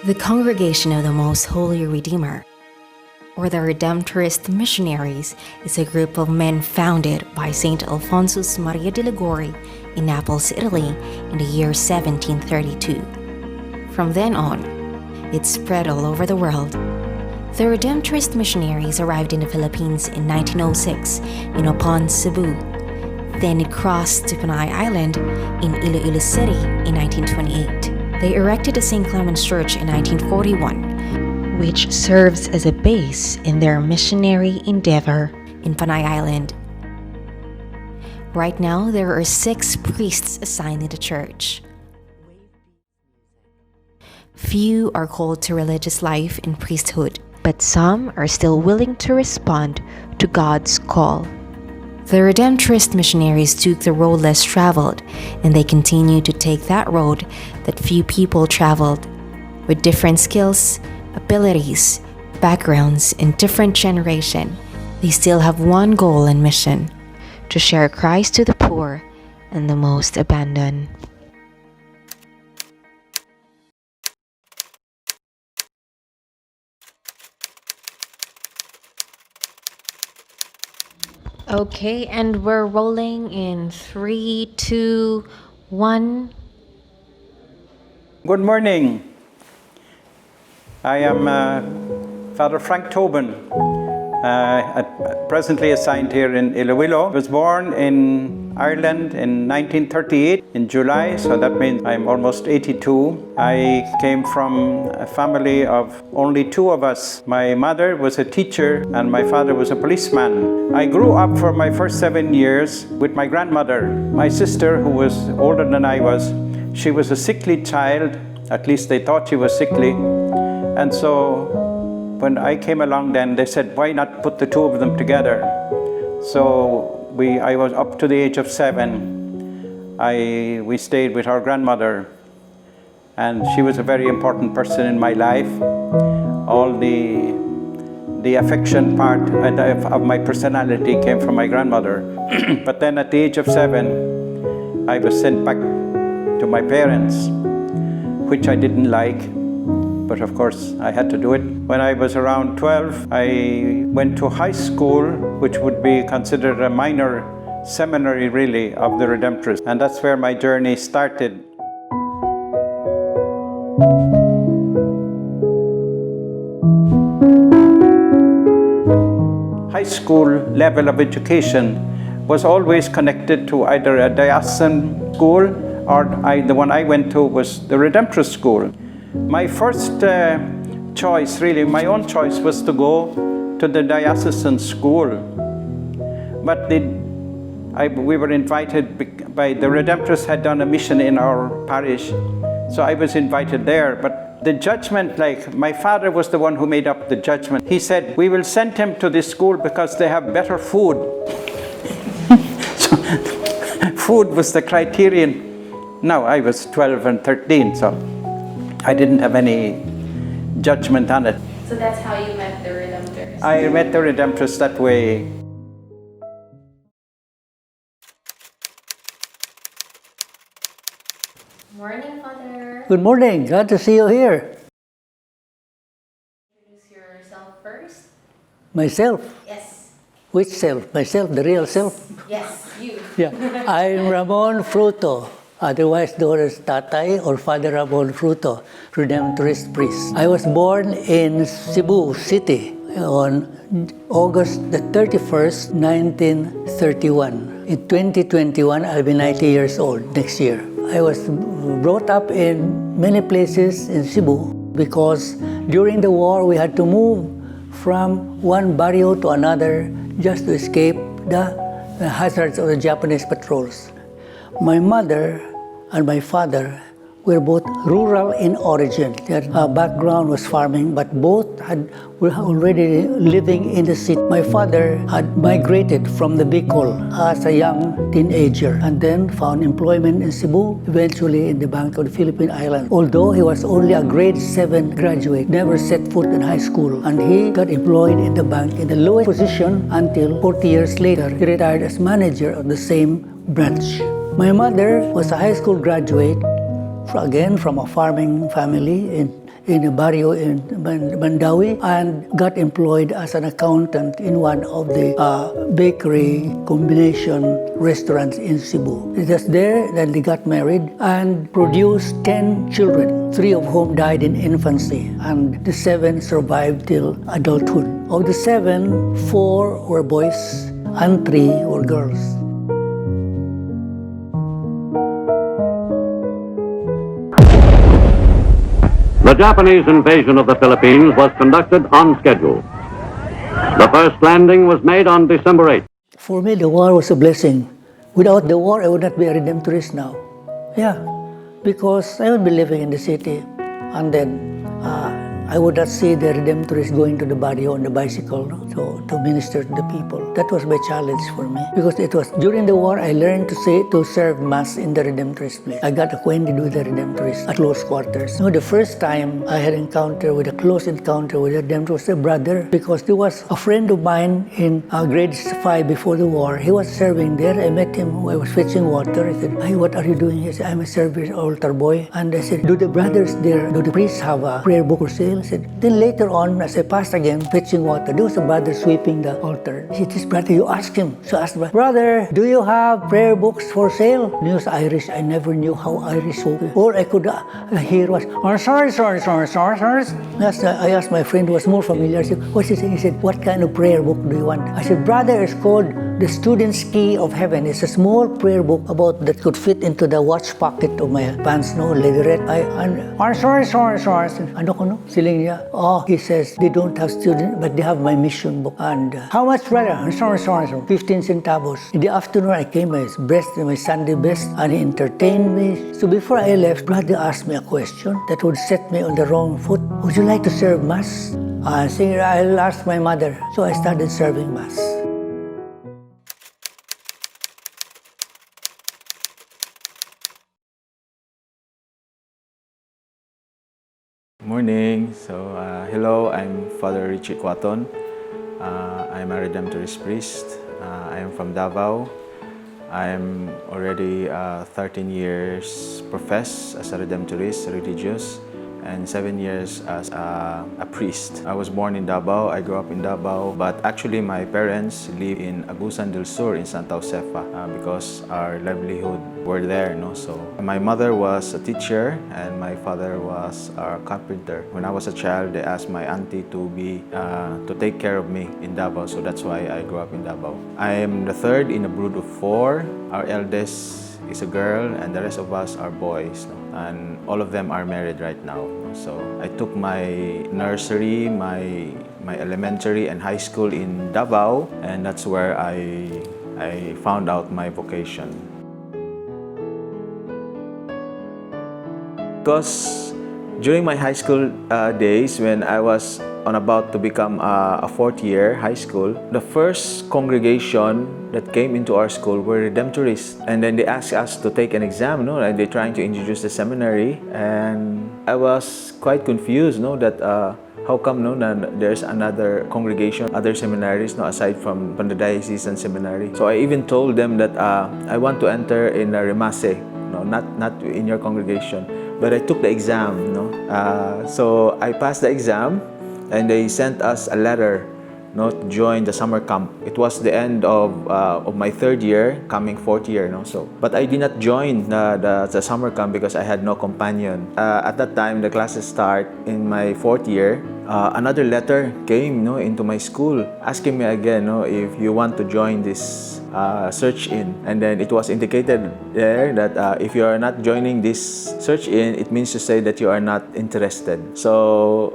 The Congregation of the Most Holy Redeemer, or the Redemptorist Missionaries, is a group of men founded by Saint Alphonsus Maria de Liguori in Naples, Italy in the year 1732. From then on, it spread all over the world. The Redemptorist missionaries arrived in the Philippines in 1906 in Opon, Cebu. Then it crossed to Panay Island in Iloilo City in 1928. They erected the St. Clement's Church in 1941, which serves as a base in their missionary endeavor in Panay Island. Right now, there are 6 priests assigned in the church. Few are called to religious life and priesthood, but some are still willing to respond to God's call. The Redemptorist missionaries took the road less traveled, and they continue to take that road that few people traveled. With different skills, abilities, backgrounds, and different generation, they still have one goal and mission: to share Christ to the poor and the most abandoned. Okay, and we're rolling in 3, 2, 1. Good morning. I am Father Frank Tobin, presently assigned here in Iloilo. I was born in Ireland in 1938 in July, so that means I'm almost 82. I came from a family of only 2 of us. My mother was a teacher and my father was a policeman. I grew up for my first 7 years with my grandmother. My sister, who was older than I was, she was a sickly child. At least they thought she was sickly. And so when I came along then, they said, why not put the 2 of them together? So I was up to the age of 7. We stayed with our grandmother, and she was a very important person in my life. All the affection part of my personality came from my grandmother. But then at the age of 7, I was sent back to my parents, which I didn't like. But of course, I had to do it. When I was around 12, I went to high school, which would be considered a minor seminary, really, of the Redemptorists. And that's where my journey started. High school level of education was always connected to either a diocesan school or the one I went to was the Redemptorist school. My first choice, really, my own choice was to go to the diocesan school. But we were invited by the Redemptorists had done a mission in our parish, so I was invited there. But the judgment, like my father was the one who made up the judgment. He said, we will send him to this school because they have better food. So food was the criterion. Now I was 12 and 13, so I didn't have any judgment on it. So that's how you met the Redemptorists? I met the Redemptorists that way. Morning, Father. Good morning. Glad to see you here. Introduce yourself first. Myself? Yes. Which self? Myself, the real self? Yes, you. Yeah. I'm Ramon Fruto, otherwise known as Tatay or Father Ramon Fruto, Redemptorist priest. I was born in Cebu City on August the 31st, 1931. In 2021, I'll be 90 years old next year. I was brought up in many places in Cebu because during the war we had to move from one barrio to another just to escape the hazards of the Japanese patrols. My mother and my father were both rural in origin. Their background was farming, but both were already living in the city. My father had migrated from the Bicol as a young teenager and then found employment in Cebu, eventually in the Bank of the Philippine Islands. Although he was only a grade 7 graduate, never set foot in high school, and he got employed in the bank in the lowest position until 40 years later, he retired as manager of the same branch. My mother was a high school graduate, again from a farming family in a barrio in Mandawi and got employed as an accountant in one of the bakery combination restaurants in Cebu. Just there, then they got married and produced 10 children, 3 of whom died in infancy, and the 7 survived till adulthood. Of the 7, 4 were boys and 3 were girls. The Japanese invasion of the Philippines was conducted on schedule. The first landing was made on December 8th. For me, the war was a blessing. Without the war, I would not be a Redemptorist now. Yeah, because I would be living in the city, and then I would not see the Redemptorists going to the barrio on the bicycle, no? to minister to the people. That was my challenge for me, because it was during the war I learned to serve Mass in the Redemptorist place. I got acquainted with the Redemptorists at close quarters. The first time I had a close encounter with a Redemptorist was a brother, because there was a friend of mine in grade 5 before the war. He was serving there. I met him when I was fetching water. I said, "Hey, what are you doing?" He said, "I'm a service altar boy." And I said, "Do the brothers there, do the priests have a prayer book for sale?" I said, then later on, as I passed again, fetching water, there was a brother sweeping the altar. He said, "This brother, you ask him." So I asked, "Brother, do you have prayer books for sale?" He was Irish. I never knew how Irish spoke. All I could hear was, "Oh, sorry. I asked my friend who was more familiar. I said, "What's he saying?" He said, "What kind of prayer book do you want?" I said, "Brother, it's called The Student's Key of Heaven." It's a small prayer book that could fit into the watch pocket of my pants, no, leatherette. Sorry. Ano ko, no? Siling niya. Oh, he says, they don't have students, but they have my mission book. And how much, brother? Sorry. 15 centavos. In the afternoon, I came my Sunday best, and he entertained me. So before I left, brother asked me a question that would set me on the wrong foot. "Would you like to serve Mass?" I said, "I'll ask my mother." So I started serving Mass. Morning. Hello, I'm Father Richie Quaton. I'm a Redemptorist priest. I am from Davao. I'm already 13 years professed as a Redemptorist, religious, and 7 years as a priest. I was born in Davao. I grew up in Davao, but actually my parents live in Agusan del Sur in Santa Josefa because our livelihood were there. So my mother was a teacher and my father was a carpenter. When I was a child, they asked my auntie to take care of me in Davao, so that's why I grew up in Davao. I am the third in a brood of 4. Our eldest is a girl and the rest of us are boys, and all of them are married right now. So I took my nursery, my elementary and high school in Davao, and that's where I found out my vocation. Because during my high school days, when I was about to become a 4th year high school, the first congregation that came into our school were Redemptorists. And then they asked us to take an exam, and they're trying to introduce the seminary. And I was quite confused, that how come there's another congregation, other seminaries, aside from the diocesan seminary. So I even told them that I want to enter in a Remase, not in your congregation. But I took the exam, so I passed the exam, and they sent us a letter, to join the summer camp. It was the end of my 3rd year, coming 4th year, but I did not join the summer camp because I had no companion. At that time, the classes start in my 4th year. Another letter came, into my school, asking me again, if you want to join this search-in. And then it was indicated there that if you are not joining this search-in, it means to say that you are not interested. So,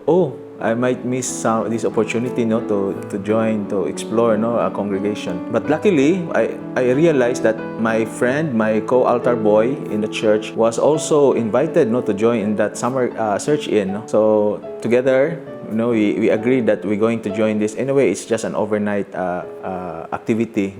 I might miss this opportunity, to join, to explore, a congregation. But luckily, I realized that my friend, my co-altar boy in the church, was also invited, to join in that summer search-in. So together, we agreed that we're going to join this. Anyway, it's just an overnight activity,